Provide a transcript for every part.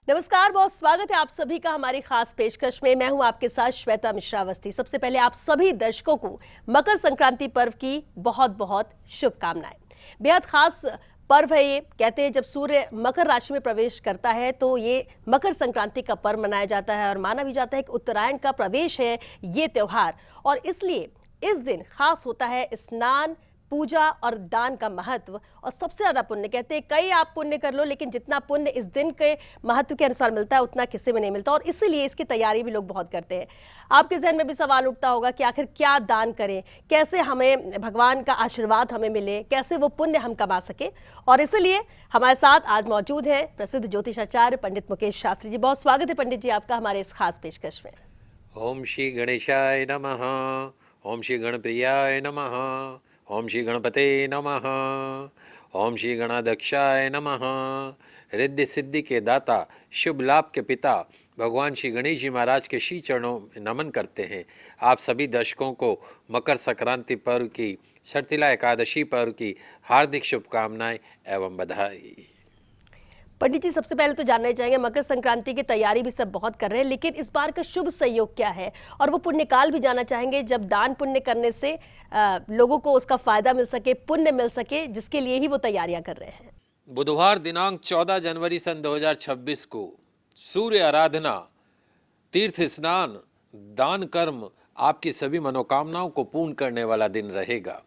नमस्कार, बहुत स्वागत है आप सभी का हमारी खास पेशकश में। मैं हूं आपके साथ श्वेता मिश्रा अवस्थी। सबसे पहले आप सभी दर्शकों को मकर संक्रांति पर्व की बहुत बहुत शुभकामनाएं। बेहद खास पर्व है ये। कहते हैं जब सूर्य मकर राशि में प्रवेश करता है तो ये मकर संक्रांति का पर्व मनाया जाता है और माना भी जाता है कि उत्तरायण का प्रवेश है ये त्योहार, और इसलिए इस दिन खास होता है स्नान, पूजा और दान का महत्व और सबसे ज्यादा पुण्य। कहते हैं कई आप पुण्य कर लो लेकिन जितना पुण्य इस दिन के महत्व के अनुसार मिलता है उतना किसी में नहीं मिलता, और इसीलिए इसकी तैयारी भी लोग बहुत करते हैं। आपके जहन में भी सवाल उठता होगा कि आखिर क्या दान करें, कैसे हमें भगवान का आशीर्वाद हमें मिले, कैसे वो पुण्य हम कमा सके। और इसीलिए हमारे साथ आज मौजूद है प्रसिद्ध ज्योतिषाचार्य पंडित मुकेश शास्त्री जी। बहुत स्वागत है पंडित जी आपका हमारे इस खास पेशकश में। ओम श्री गणेशाय नमः। ओम श्री गणप्रियाय नमः। ओम श्री गणपते नमः। ओम श्री गणाध्यक्षाय नमः। रिद्धि सिद्धि के दाता, शुभ लाभ के पिता भगवान श्री गणेश जी महाराज के श्री चरणों में नमन करते हैं। आप सभी दर्शकों को मकर संक्रांति पर्व की, शर्तिला एकादशी पर्व की हार्दिक शुभकामनाएं एवं बधाई। पंडित जी, सबसे पहले तो जानना चाहेंगे, मकर संक्रांति की तैयारी भी सब बहुत कर रहे हैं, लेकिन इस बार का शुभ संयोग क्या है और वो पुण्यकाल भी जानना चाहेंगे जब दान पुण्य करने से लोगों को उसका फायदा मिल सके, पुण्य मिल सके, जिसके लिए ही वो तैयारियां कर रहे हैं। बुधवार दिनांक 14 जनवरी सन 2026 को सूर्य आराधना, तीर्थ स्नान, दान कर्म आपकी सभी मनोकामनाओं को पूर्ण करने वाला दिन रहेगा।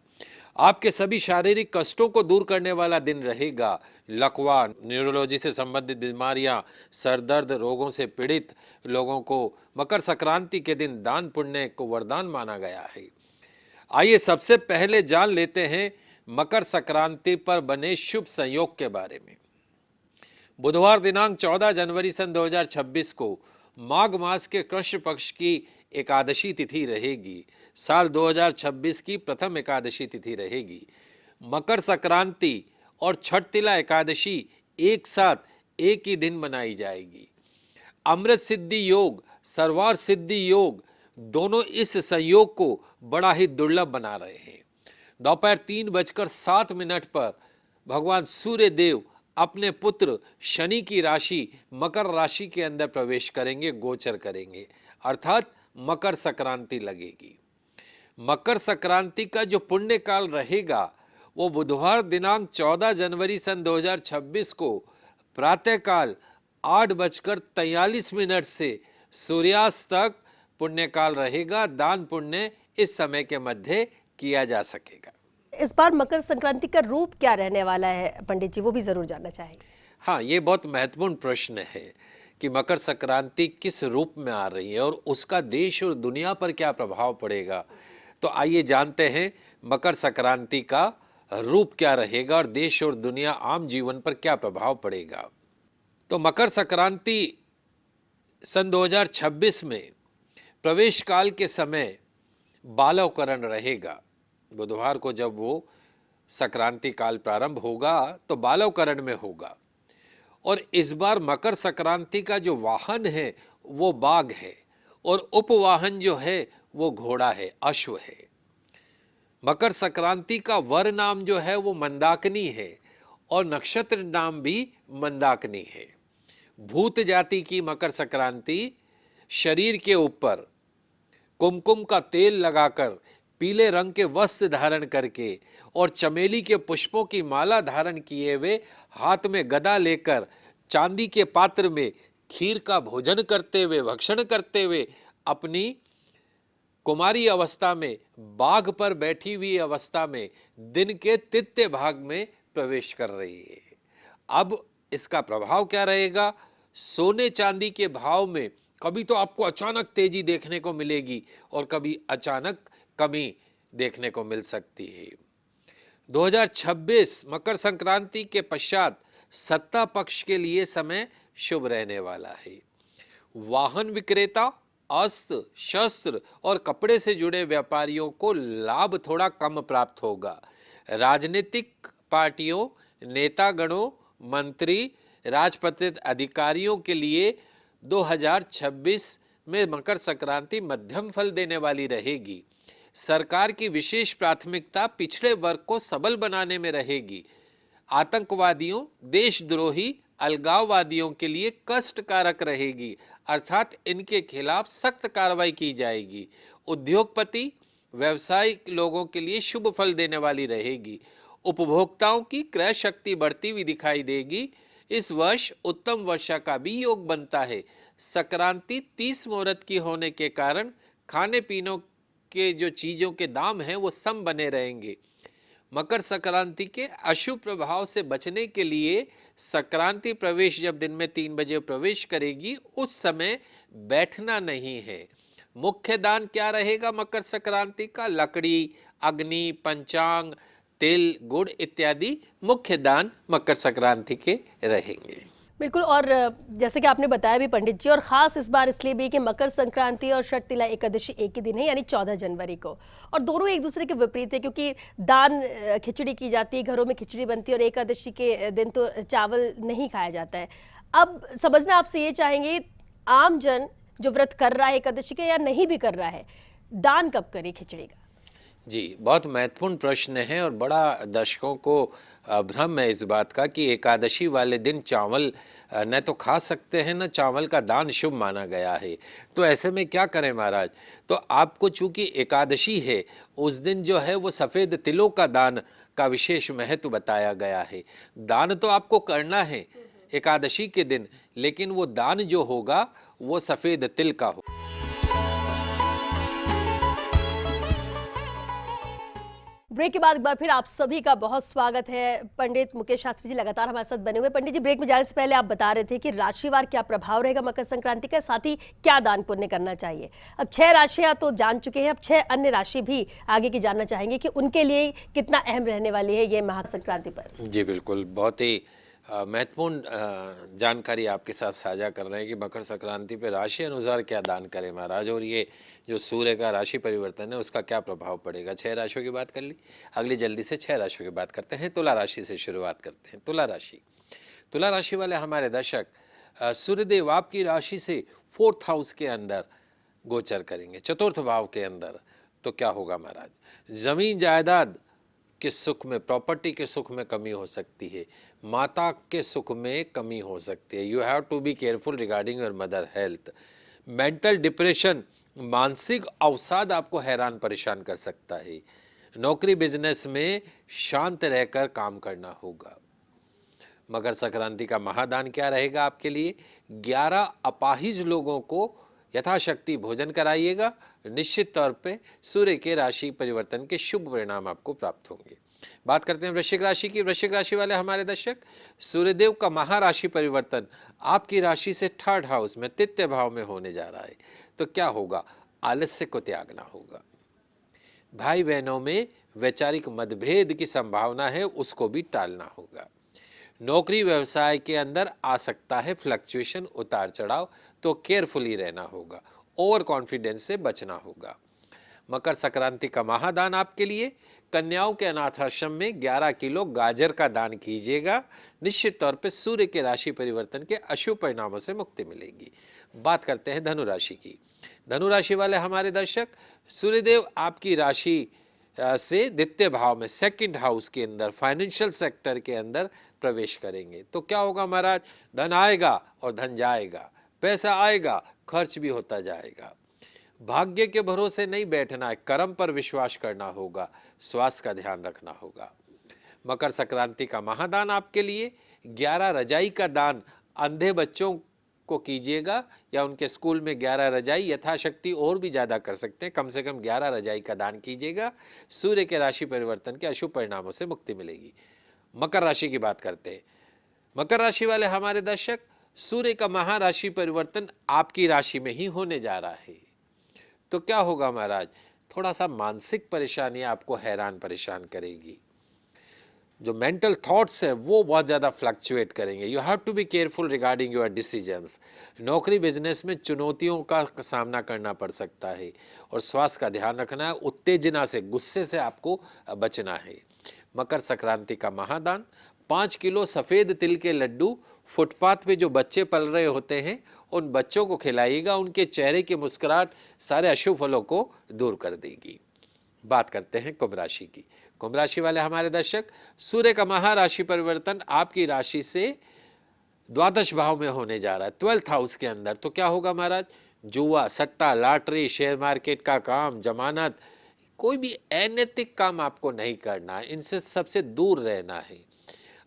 आपके सभी शारीरिक कष्टों को दूर करने वाला दिन रहेगा। लकवा, न्यूरोलॉजी से संबंधित बीमारियां, सर दर्द रोगों से पीड़ित लोगों को मकर संक्रांति के दिन दान पुण्य को वरदान माना गया है। आइए सबसे पहले जान लेते हैं मकर संक्रांति पर बने शुभ संयोग के बारे में। बुधवार दिनांक 14 जनवरी सन 2026 को माघ मास के कृष्ण पक्ष की एकादशी तिथि रहेगी। साल 2026 की प्रथम एकादशी तिथि रहेगी। मकर संक्रांति और छठ तिला एकादशी एक साथ एक ही दिन मनाई जाएगी। अमृत सिद्धि योग, सर्वार्थ सिद्धि योग दोनों इस संयोग को बड़ा ही दुर्लभ बना रहे हैं। दोपहर 3:07 पर भगवान सूर्य देव अपने पुत्र शनि की राशि मकर राशि के अंदर प्रवेश करेंगे, गोचर करेंगे, अर्थात मकर संक्रांति लगेगी। मकर संक्रांति का जो पुण्य काल रहेगा वो बुधवार दिनांक 14 जनवरी सन 2026 को प्रातःकाल 8:43 से सूर्यास्त तक पुण्य काल रहेगा। दान पुण्य इस समय के मध्य किया जा सकेगा। इस बार मकर संक्रांति का रूप क्या रहने वाला है पंडित जी, वो भी जरूर जानना चाहेंगे। हाँ, ये बहुत महत्वपूर्ण प्रश्न है कि मकर संक्रांति किस रूप में आ रही है और उसका देश और दुनिया पर क्या प्रभाव पड़ेगा। तो आइए जानते हैं मकर संक्रांति का रूप क्या रहेगा और देश और दुनिया आम जीवन पर क्या प्रभाव पड़ेगा। तो मकर संक्रांति सन 2026 में प्रवेश काल के समय बालवकरण रहेगा। बुधवार को जब वो संक्रांति काल प्रारंभ होगा तो बालवकरण में होगा, और इस बार मकर संक्रांति का जो वाहन है वो बाघ है और उपवाहन जो है वो घोड़ा है, अश्व है। मकर संक्रांति का वर नाम जो है वो मंदाकिनी है और नक्षत्र नाम भी मंदाकिनी है। भूत जाति की मकर संक्रांति शरीर के ऊपर कुमकुम का तेल लगाकर, पीले रंग के वस्त्र धारण करके और चमेली के पुष्पों की माला धारण किए हुए, हाथ में गदा लेकर, चांदी के पात्र में खीर का भोजन करते हुए, भक्षण करते हुए, अपनी कुमारी अवस्था में, बाघ पर बैठी हुई अवस्था में दिन के तृतीय भाग में प्रवेश कर रही है। अब इसका प्रभाव क्या रहेगा? सोने चांदी के भाव में कभी तो आपको अचानक तेजी देखने को मिलेगी और कभी अचानक कमी देखने को मिल सकती है। 2026 मकर संक्रांति के पश्चात सत्ता पक्ष के लिए समय शुभ रहने वाला है। वाहन विक्रेता, अस्त्र शस्त्र और कपड़े से जुड़े व्यापारियों को लाभ थोड़ा कम प्राप्त होगा। राजनीतिक पार्टियों, नेतागणों, मंत्री, राजपत्रित अधिकारियों के लिए 2026 में मकर संक्रांति मध्यम फल देने वाली रहेगी। सरकार की विशेष प्राथमिकता पिछड़े वर्ग को सबल बनाने में रहेगी। आतंकवादियों, देशद्रोही, अलगाववादियों के लिए कष्टकारक रहेगी, अर्थात इनके खिलाफ सख्त कार्रवाई की जाएगी। उद्योगपति, व्यवसायिक लोगों के लिए शुभ फल देने वाली रहेगी। उपभोक्ताओं की क्रय शक्ति बढ़ती हुई दिखाई देगी। इस वर्ष उत्तम वर्षा का भी योग बनता है। संक्रांति 30 मुहूर्त की होने के कारण खाने पीने के जो चीजों के दाम हैं वो सम बने रहेंगे। मकर संक्रांति के अशुभ प्रभाव से बचने के लिए संक्रांति प्रवेश जब दिन में 3 बजे प्रवेश करेगी उस समय बैठना नहीं है। मुख्य दान क्या रहेगा मकर संक्रांति का? लकड़ी, अग्नि, पंचांग, तिल, गुड़ इत्यादि मुख्य दान मकर संक्रांति के रहेंगे। बिल्कुल। और जैसे कि आपने बताया भी पंडित जी, और खास इस बार इसलिए भी कि मकर संक्रांति और षटतिला एकादशी एक ही दिन है, यानी 14 जनवरी को, और दोनों एक दूसरे के विपरीत है, क्योंकि दान खिचड़ी की जाती है, घरों में खिचड़ी बनती है, और एकादशी के दिन तो चावल नहीं खाया जाता है। अब समझना आपसे ये चाहेंगे, आम जन जो व्रत कर रहा है एकादशी का या नहीं भी कर रहा है, दान कब करे खिचड़ी का? जी, बहुत महत्वपूर्ण प्रश्न है और बड़ा दर्शकों को भ्रम है इस बात का कि एकादशी वाले दिन चावल न तो खा सकते हैं, न चावल का दान शुभ माना गया है। तो ऐसे में क्या करें महाराज? तो आपको चूंकि एकादशी है, उस दिन जो है वो सफ़ेद तिलों का दान का विशेष महत्व बताया गया है। दान तो आपको करना है एकादशी के दिन, लेकिन वो दान जो होगा वो सफ़ेद तिल का हो। ब्रेक के बाद एक बार फिर आप सभी का बहुत स्वागत है। पंडित मुकेश शास्त्री जी लगातार हमारे साथ बने हुए। पंडित जी, ब्रेक में जाने से पहले आप बता रहे थे कि राशिवार क्या प्रभाव रहेगा मकर संक्रांति का, साथ ही क्या दान पुण्य करना चाहिए। अब 6 राशियां तो जान चुके हैं, अब 6 अन्य राशि भी आगे की जानना चाहेंगे कि उनके लिए कितना अहम रहने वाली है ये महासंक्रांति पर। जी बिल्कुल, बहुत ही महत्वपूर्ण जानकारी आपके साथ साझा कर रहे हैं कि मकर संक्रांति पे राशि अनुसार क्या दान करें महाराज, और ये जो सूर्य का राशि परिवर्तन है उसका क्या प्रभाव पड़ेगा। 6 राशियों की बात कर ली, अगली जल्दी से 6 राशियों की बात करते हैं। तुला राशि से शुरुआत करते हैं। तुला राशि वाले हमारे दर्शक, सूर्यदेव आपकी राशि से 4th हाउस के अंदर गोचर करेंगे, 4th भाव के अंदर। तो क्या होगा महाराज? जमीन जायदाद के सुख में, प्रॉपर्टी के सुख में कमी हो सकती है, माता के सुख में कमी हो सकती है। You have to be careful regarding your mother health. Mental depression, मानसिक अवसाद आपको हैरान परेशान कर सकता है। नौकरी बिजनेस में शांत रहकर काम करना होगा। मकर संक्रांति का महादान क्या रहेगा आपके लिए? 11 अपाहिज लोगों को यथाशक्ति भोजन कराइएगा। निश्चित तौर पे सूर्य के राशि परिवर्तन के शुभ परिणाम आपको प्राप्त होंगे। बात करते हैं वृश्चिक राशि की। वृश्चिक राशि वाले हमारे दर्शक, सूर्यदेव का महाराशि परिवर्तन आपकी राशि से 3rd हाउस में, तृतीय भाव में होने जा रहा है। तो क्या होगा? आलस्य को त्यागना होगा। भाई बहनों में वैचारिक मतभेद की संभावना है, उसको भी टालना होगा। नौकरी व्यवसाय के अंदर आ सकता है फ्लक्चुएशन, उतार चढ़ाव, तो केयरफुली रहना होगा। ओवर कॉन्फिडेंस से बचना होगा। मकर संक्रांति का महादान आपके लिए, कन्याओं के अनाथ आश्रम में 11 किलो गाजर का दान कीजिएगा। निश्चित तौर पे सूर्य के राशि परिवर्तन के अशुभ परिणामों से मुक्ति मिलेगी। बात करते हैं धनु राशि की। धनु राशि वाले हमारे दर्शक, सूर्यदेव आपकी राशि से द्वितीय भाव में, 2nd हाउस के अंदर, फाइनेंशियल सेक्टर के अंदर प्रवेश करेंगे। तो क्या होगा महाराज? धन आएगा और धन जाएगा, पैसा आएगा, खर्च भी होता जाएगा। भाग्य के भरोसे नहीं बैठना है, कर्म पर विश्वास करना होगा। स्वास्थ्य का ध्यान रखना होगा। मकर संक्रांति का महादान आपके लिए, 11 रजाई का दान अंधे बच्चों को कीजिएगा, या उनके स्कूल में 11 रजाई, यथाशक्ति और भी ज़्यादा कर सकते हैं, कम से कम 11 रजाई का दान कीजिएगा। सूर्य के राशि परिवर्तन के अशुभ परिणामों से मुक्ति मिलेगी। मकर राशि की बात करते हैं। मकर राशि वाले हमारे दर्शक, सूर्य का महाराशि परिवर्तन आपकी राशि में ही होने जा रहा है। तो क्या होगा महाराज? थोड़ा सा मानसिक परेशानी आपको हैरान परेशान करेगी। जो मेंटल थॉट्स है वो बहुत ज़्यादा फ्लक्चुएट करेंगे। You have to be careful regarding your decisions. नौकरी बिजनेस में चुनौतियों का सामना करना पड़ सकता है, और स्वास्थ्य का ध्यान रखना है। उत्तेजना से, गुस्से से आपको बचना है। मकर संक्रांति का महादान, 5 किलो सफ़ेद तिल के लड्डू फुटपाथ पे जो बच्चे पल रहे होते हैं उन बच्चों को खिलाइएगा। उनके चेहरे की मुस्कुराहट सारे अशुभ फलों को दूर कर देगी। बात करते हैं कुंभ राशि की। कुंभ राशि वाले हमारे दर्शक, सूर्य का महाराशि परिवर्तन आपकी राशि से द्वादश भाव में होने जा रहा है, 12th हाउस के अंदर। तो क्या होगा महाराज, जुआ, सट्टा, लॉटरी, शेयर मार्केट का काम, जमानत, कोई भी अनैतिक काम आपको नहीं करना है, इनसे सबसे दूर रहना है।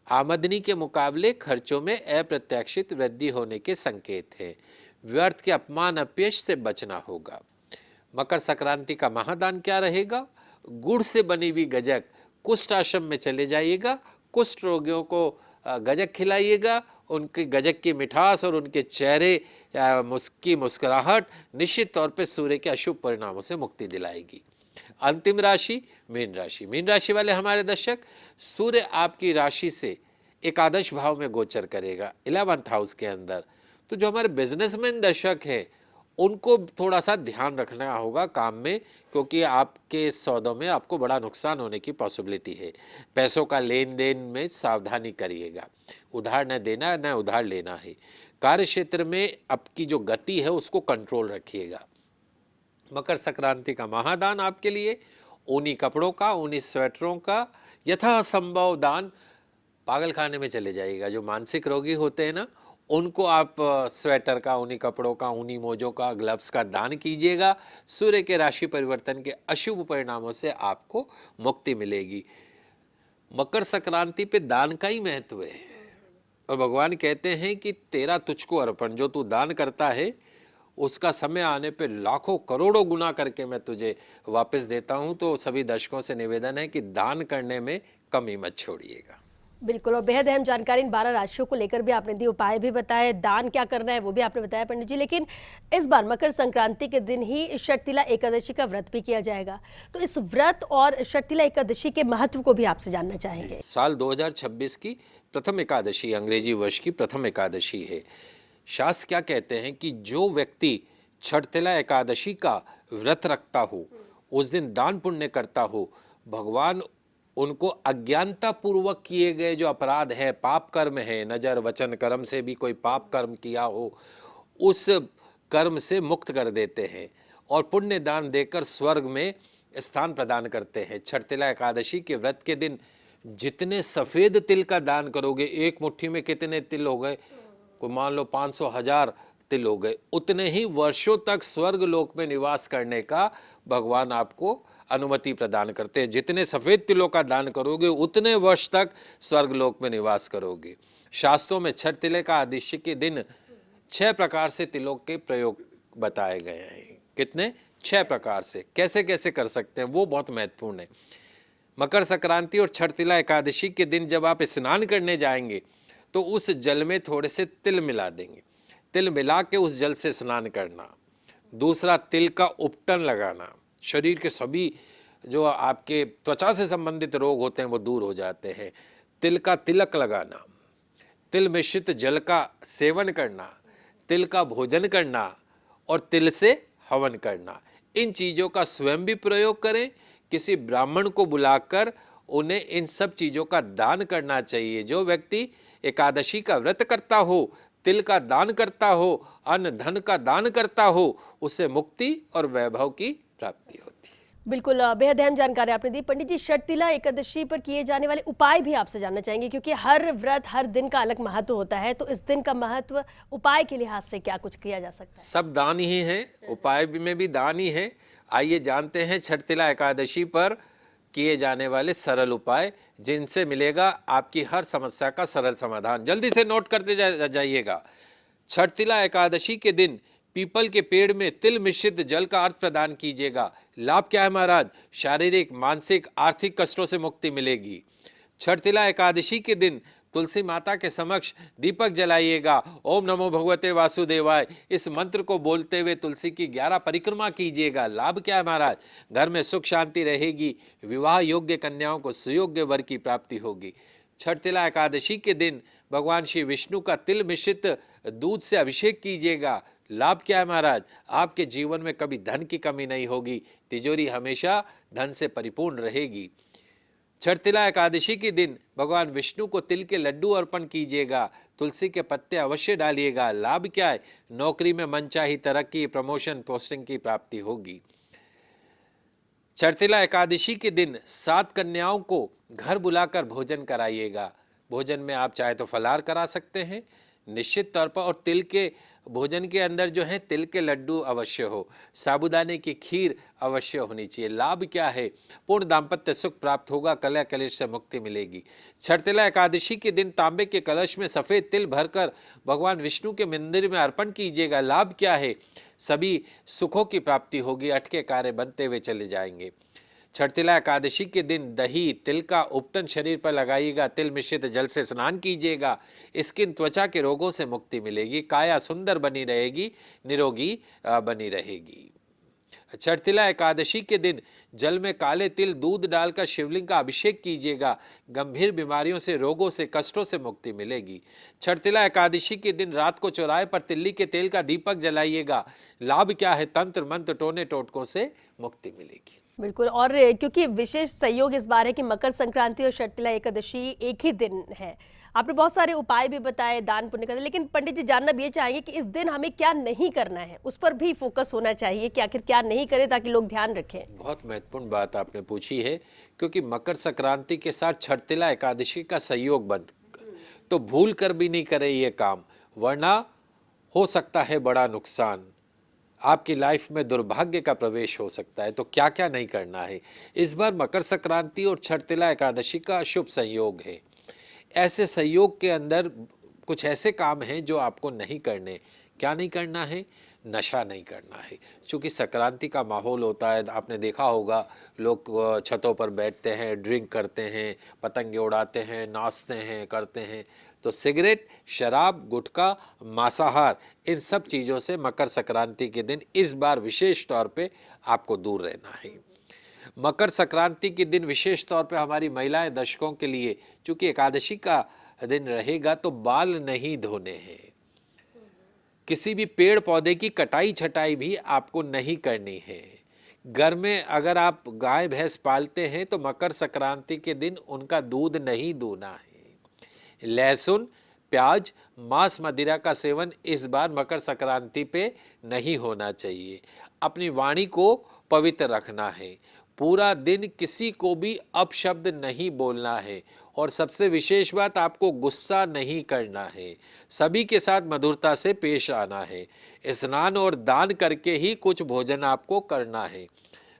आमदनी के मुकाबले खर्चों में अप्रत्याशित वृद्धि होने के संकेत हैं। व्यर्थ के अपमान अपयश से बचना होगा। मकर संक्रांति का महादान क्या रहेगा? गुड़ से बनी हुई गजक, कुष्ठ आश्रम में चले जाइएगा, कुष्ठ रोगियों को गजक खिलाइएगा। उनकी गजक की मिठास और उनके चेहरे की मुस्कुराहट निश्चित तौर पे सूर्य के अशुभ परिणामों से मुक्ति दिलाएगी। अंतिम राशि मीन राशि। मीन राशि वाले हमारे दर्शक, सूर्य आपकी राशि से एकादश भाव में गोचर करेगा, 11th हाउस के अंदर। तो जो हमारे बिजनेसमैन दर्शक हैं उनको थोड़ा सा ध्यान रखना होगा काम में, क्योंकि आपके सौदों में आपको बड़ा नुकसान होने की पॉसिबिलिटी है। पैसों का लेन देन में सावधानी करिएगा, उधार न देना न उधार लेना है। कार्य क्षेत्र में आपकी जो गति है उसको कंट्रोल रखिएगा। मकर संक्रांति का महादान आपके लिए ऊनी कपड़ों का, ऊनी स्वेटरों का यथासंभव दान पागल खाने में चले जाइएगा। जो मानसिक रोगी होते हैं ना, उनको आप स्वेटर का, ऊनी कपड़ों का, ऊनी मोजों का, ग्लव्स का दान कीजिएगा। सूर्य के राशि परिवर्तन के अशुभ परिणामों से आपको मुक्ति मिलेगी। मकर संक्रांति पे दान का ही महत्व है और भगवान कहते हैं कि तेरा तुझको अर्पण, जो तू दान करता है उसका समय आने पे लाखों करोड़ों गुना करके मैं तुझे वापस देता हूं। तो सभी दर्शकों से निवेदन है कि दान करने में कमी मत छोड़िएगा। बिल्कुल, और बेहद अहम जानकारी इन 12 राशियों को लेकर भी आपने दी, उपाय भी बताए, दान क्या करना है वो भी आपने बताया पंडित जी। लेकिन इस बार मकर संक्रांति के दिन ही षटतिला एकादशी का व्रत भी किया जाएगा, तो इस व्रत और षटतिला एकादशी के महत्व को भी आपसे जानना चाहेंगे। साल 2026 की प्रथम एकादशी, अंग्रेजी वर्ष की प्रथम एकादशी है। शास्त्र क्या कहते हैं कि जो व्यक्ति छठतिला एकादशी का व्रत रखता हो, उस दिन दान पुण्य करता हो, भगवान उनको अज्ञानता पूर्वक किए गए जो अपराध है, पाप कर्म है, नजर वचन कर्म से भी कोई पाप कर्म किया हो, उस कर्म से मुक्त कर देते हैं और पुण्य दान देकर स्वर्ग में स्थान प्रदान करते हैं। छठतिला एकादशी के व्रत के दिन जितने सफ़ेद तिल का दान करोगे, एक मुट्ठी में कितने तिल हो गए, को मान लो 500,000 तिल हो गए, उतने ही वर्षों तक स्वर्ग लोक में निवास करने का भगवान आपको अनुमति प्रदान करते हैं। जितने सफ़ेद तिलों का दान करोगे उतने वर्ष तक स्वर्ग लोक में निवास करोगे। शास्त्रों में छठ तिले का आदिश्य के दिन 6 प्रकार से तिलों के प्रयोग बताए गए हैं। कितने? 6 प्रकार से। कैसे कैसे कर सकते हैं वो बहुत महत्वपूर्ण है। मकर संक्रांति और छठ तिला एकादशी के दिन जब आप स्नान करने जाएंगे तो उस जल में थोड़े से तिल मिला देंगे, तिल मिला के उस जल से स्नान करना। दूसरा, तिल का उपटन लगाना, शरीर के सभी जो आपके त्वचा से संबंधित रोग होते हैं वो दूर हो जाते हैं। तिल का तिलक लगाना, तिल मिश्रित जल का सेवन करना, तिल का भोजन करना और तिल से हवन करना। इन चीज़ों का स्वयं भी प्रयोग करें, किसी ब्राह्मण को बुलाकर उन्हें इन सब चीज़ों का दान करना चाहिए। जो व्यक्ति एकादशी का व्रत करता हो, तिल का दान करता हो, अन्न धन का दान करता हो, उसे मुक्ति और वैभव की प्राप्ति होती है। बिल्कुल, बेहद अहम जानकारी आपने दी पंडित जी। षटतिला एकादशी पर किए जाने वाले उपाय भी आपसे जानना चाहेंगे, क्योंकि हर व्रत हर दिन का अलग महत्व होता है, तो इस दिन का महत्व उपाय के लिहाज से क्या कुछ किया जा सकता है? सब दान ही है, उपाय में भी दान ही है। आइए जानते हैं छठतिला एकादशी पर किए जाने वाले सरल उपाय, जिनसे मिलेगा आपकी हर समस्या का सरल समाधान। जल्दी से नोट करते जाइएगा। छठतिला एकादशी के दिन पीपल के पेड़ में तिल मिश्रित जल का अर्घ प्रदान कीजिएगा। लाभ क्या है महाराज? शारीरिक, मानसिक, आर्थिक कष्टों से मुक्ति मिलेगी। छठतिला एकादशी के दिन तुलसी माता के समक्ष दीपक जलाइएगा। ओम नमो भगवते वासुदेवाय, इस मंत्र को बोलते हुए तुलसी की 11 परिक्रमा कीजिएगा। लाभ क्या है महाराज? घर में सुख शांति रहेगी, विवाह योग्य कन्याओं को सुयोग्य वर की प्राप्ति होगी। छठतिला एकादशी के दिन भगवान श्री विष्णु का तिल मिश्रित दूध से अभिषेक कीजिएगा। लाभ क्या है महाराज? आपके जीवन में कभी धन की कमी नहीं होगी, तिजोरी हमेशा धन से परिपूर्ण रहेगी। छठतिला एकादशी के दिन भगवान विष्णु को तिल के लड्डू अर्पण कीजिएगा। तुलसी के पत्ते अवश्य डालिएगा। लाभ क्या है? नौकरी में मनचाही तरक्की, प्रमोशन, पोस्टिंग की प्राप्ति होगी। छठतिला एकादशी के दिन 7 कन्याओं को घर बुलाकर भोजन कराइएगा। भोजन में आप चाहे तो फलाहार करा सकते हैं निश्चित तौर पर, और तिल के भोजन के अंदर जो है तिल के लड्डू अवश्य हो, साबूदाने की खीर अवश्य होनी चाहिए। लाभ क्या है? पूर्ण दाम्पत्य सुख प्राप्त होगा, कलह कलेश से मुक्ति मिलेगी। छठतिला एकादशी के दिन तांबे के कलश में सफ़ेद तिल भरकर भगवान विष्णु के मंदिर में अर्पण कीजिएगा। लाभ क्या है? सभी सुखों की प्राप्ति होगी, अटके कार्य बनते हुए चले जाएंगे। छठतिला एकादशी के दिन दही तिल का उपटन शरीर पर लगाइएगा, तिल मिश्रित जल से स्नान कीजिएगा। स्किन त्वचा के रोगों से मुक्ति मिलेगी, काया सुंदर बनी रहेगी, निरोगी बनी रहेगी। छठतिला एकादशी के दिन जल में काले तिल दूध डालकर शिवलिंग का अभिषेक कीजिएगा, गंभीर बीमारियों से रोगों से कष्टों से मुक्ति मिलेगी। छठतिला एकादशी के दिन रात को चौराहे पर तिल्ली के तेल का दीपक जलाइएगा। लाभ क्या है? तंत्र मंत्र टोने टोटकों से मुक्ति मिलेगी। बिल्कुल, और क्योंकि विशेष संयोग इस बार है कि मकर संक्रांति और छठतिला एकादशी एक ही दिन है। आपने बहुत सारे उपाय भी बताए, दान पुण्य करना, लेकिन पंडित जी जानना भी ये चाहेंगे कि इस दिन हमें क्या नहीं करना है, उस पर भी फोकस होना चाहिए कि आखिर क्या नहीं करें ताकि लोग ध्यान रखें। बहुत महत्वपूर्ण बात आपने पूछी है, क्योंकि मकर संक्रांति के साथ छठतिला एकादशी का संयोग बन, तो भूल कर भी नहीं करें ये काम, वरना हो सकता है बड़ा नुकसान, आपकी लाइफ में दुर्भाग्य का प्रवेश हो सकता है। तो क्या क्या नहीं करना है? इस बार मकर संक्रांति और छठतिला एकादशी का शुभ संयोग है। ऐसे संयोग के अंदर कुछ ऐसे काम हैं जो आपको नहीं करने। क्या नहीं करना है? नशा नहीं करना है, क्योंकि संक्रांति का माहौल होता है। आपने देखा होगा लोग छतों पर बैठते हैं, ड्रिंक करते हैं, पतंगे उड़ाते हैं, नाचते हैं, करते हैं। तो सिगरेट, शराब, गुटखा, मांसाहार, इन सब चीज़ों से मकर संक्रांति के दिन इस बार विशेष तौर पे आपको दूर रहना है। मकर संक्रांति के दिन विशेष तौर पे हमारी महिलाएं दर्शकों के लिए, चूँकि एकादशी का दिन रहेगा, तो बाल नहीं धोने हैं। किसी भी पेड़ पौधे की कटाई छटाई भी आपको नहीं करनी है। घर में अगर आप गाय भैंस पालते हैं तो मकर संक्रांति के दिन उनका दूध नहीं दूना है। लहसुन, प्याज, मांस, मदिरा का सेवन इस बार मकर संक्रांति पे नहीं होना चाहिए। अपनी वाणी को पवित्र रखना है। पूरा दिन किसी को भी अपशब्द नहीं बोलना है, और सबसे विशेष बात, आपको गुस्सा नहीं करना है। सभी के साथ मधुरता से पेश आना है। स्नान और दान करके ही कुछ भोजन आपको करना है।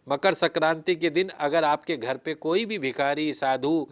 मकर संक्रांति के दिन अगर आपके घर पे कोई भी भिखारी, साधु,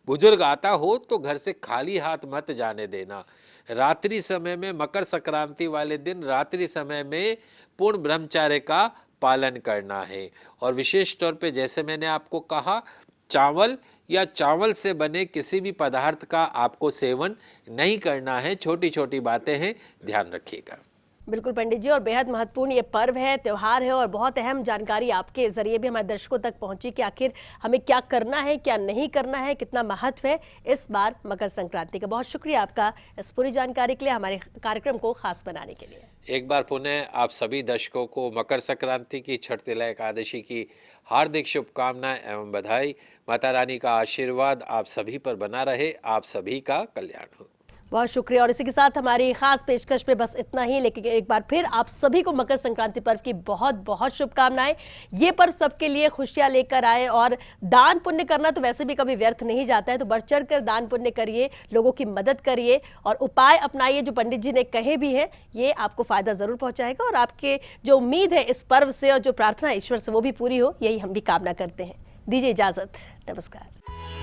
बुजुर्ग आता हो तो घर से खाली हाथ मत जाने देना। रात्रि समय में, मकर संक्रांति वाले दिन रात्रि समय में पूर्ण ब्रह्मचर्य का पालन करना है। और विशेष तौर पे जैसे मैंने आपको कहा, चावल या चावल से बने किसी भी पदार्थ का आपको सेवन नहीं करना है। छोटी छोटी बातें हैं, ध्यान रखिएगा। बिल्कुल पंडित जी, और बेहद महत्वपूर्ण ये पर्व है, त्यौहार है, और बहुत अहम जानकारी आपके जरिए भी हमारे दर्शकों तक पहुंची कि आखिर हमें क्या करना है, क्या नहीं करना है, कितना महत्व है इस बार मकर संक्रांति का। बहुत शुक्रिया आपका इस पूरी जानकारी के लिए, हमारे कार्यक्रम को खास बनाने के लिए। एक बार पुनः आप सभी दर्शकों को मकर संक्रांति की, छठतिला एकादशी की हार्दिक शुभकामनाएं एवं बधाई। माता रानी का आशीर्वाद आप सभी पर बना रहे, आप सभी का कल्याण हो। बहुत शुक्रिया, और इसी के साथ हमारी खास पेशकश में बस इतना ही। लेकिन एक बार फिर आप सभी को मकर संक्रांति पर्व की बहुत बहुत शुभकामनाएं। ये पर्व सबके लिए खुशियां लेकर आए, और दान पुण्य करना तो वैसे भी कभी व्यर्थ नहीं जाता है, तो बढ़ चढ़ कर दान पुण्य करिए, लोगों की मदद करिए, और उपाय अपनाइए जो पंडित जी ने कहे भी हैं, ये आपको फायदा जरूर पहुंचाएगा। और आपके जो उम्मीद है इस पर्व से और जो प्रार्थना ईश्वर से, वो भी पूरी हो, यही हम भी कामना करते हैं। दीजिए इजाजत, नमस्कार।